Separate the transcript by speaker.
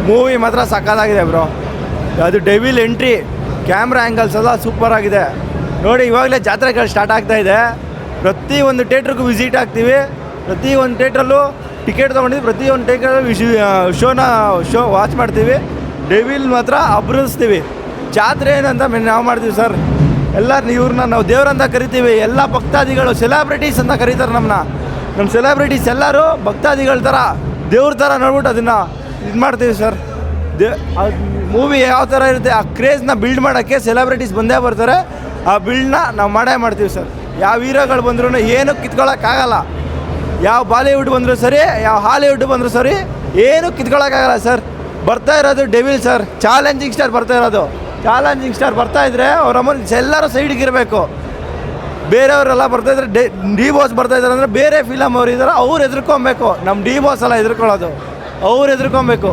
Speaker 1: Movie ಮಾತ್ರ ಸಕ್ಕತ್ತಾಗಿದೆ bro. ಅದು ಡೆವಿಲ್ ಎಂಟ್ರಿ, ಕ್ಯಾಮ್ರಾ ಆ್ಯಂಗಲ್ಸ್ ಎಲ್ಲ ಸೂಪರ್ ಆಗಿದೆ ನೋಡಿ. ಇವಾಗಲೇ ಜಾತ್ರೆಗಳು ಸ್ಟಾರ್ಟ್ ಆಗ್ತಾ ಇದೆ. ಪ್ರತಿಯೊಂದು ಥಿಯೇಟ್ರಿಗೂ ವಿಸಿಟ್ ಆಗ್ತೀವಿ, ಪ್ರತಿಯೊಂದು ಥಿಯೇಟ್ರಲ್ಲೂ ಟಿಕೆಟ್ ತೊಗೊಂಡಿದ್ದು ಪ್ರತಿಯೊಂದು ಥಿಯೇಟ್ರಲ್ಲಿ ಶೋ ವಾಚ್ ಮಾಡ್ತೀವಿ. ಡೆವಿಲ್ ಮಾತ್ರ ಅಬ್ರಿಸ್ತೀವಿ. ಜಾತ್ರೆ ಏನಂತ ನಾವು ಮಾಡ್ತೀವಿ ಸರ್, ಎಲ್ಲ ಇವ್ರನ್ನ ನಾವು ದೇವ್ರಂತ ಕರಿತೀವಿ. ಎಲ್ಲ ಭಕ್ತಾದಿಗಳು ಸೆಲೆಬ್ರಿಟೀಸ್ ಅಂತ ಕರೀತಾರೆ ನಮ್ಮ ಸೆಲೆಬ್ರಿಟೀಸ್ ಎಲ್ಲರೂ ಭಕ್ತಾದಿಗಳ ಥರ ದೇವ್ರ ಥರ ನೋಡ್ಬಿಟ್ಟು ಅದನ್ನು ಇದು ಮಾಡ್ತೀವಿ ಸರ್. ಮೂವಿ ಯಾವ ಥರ ಇರುತ್ತೆ ಆ ಕ್ರೇಜ್ನ ಬಿಲ್ಡ್ ಮಾಡೋಕ್ಕೆ ಸೆಲೆಬ್ರಿಟೀಸ್ ಬಂದೇ ಬರ್ತಾರೆ. ಆ ಬಿಲ್ಡ್ನ ನಾವು ಮಾಡ್ತೀವಿ ಸರ್. ಯಾವ ಹೀರೋಗಳು ಬಂದ್ರೂ ಏನೂ ಕಿತ್ಕೊಳ್ಳೋಕ್ಕಾಗಲ್ಲ. ಯಾವ ಬಾಲಿವುಡ್ ಬಂದರೂ ಸರಿ, ಯಾವ ಹಾಲಿವುಡ್ ಬಂದರೂ ಸರಿ, ಏನೂ ಕಿತ್ಕೊಳ್ಳೋಕ್ಕಾಗಲ್ಲ ಸರ್. ಬರ್ತಾ ಇರೋದು ಡೆವಿಲ್ ಸರ್, ಚಾಲೆಂಜಿಂಗ್ ಸ್ಟಾರ್ ಬರ್ತಾ ಇರೋದು. ಚಾಲೆಂಜಿಂಗ್ ಸ್ಟಾರ್ ಬರ್ತಾಯಿದ್ರೆ ಅವ್ರ ಅಮ್ಮನ ಎಲ್ಲರೂ ಸೈಡಿಗೆ ಇರಬೇಕು. ಬೇರೆಯವರೆಲ್ಲ ಬರ್ತಾಯಿದ್ರೆ ಡಿ ಬಾಸ್ ಬರ್ತಾಯಿದ್ದಾರೆ ಅಂದರೆ ಬೇರೆ ಫಿಲಮ್ ಅವ್ರು ಇದ್ದಾರೆ, ಅವ್ರು ಎದುರ್ಕೊಬೇಕು. ನಮ್ಮ ಡಿ ಬಾಸ್ ಎಲ್ಲ ಎದುರ್ಕೊಳ್ಳೋದು, ಅವ್ರು ಎದುರ್ಕೊಬೇಕು.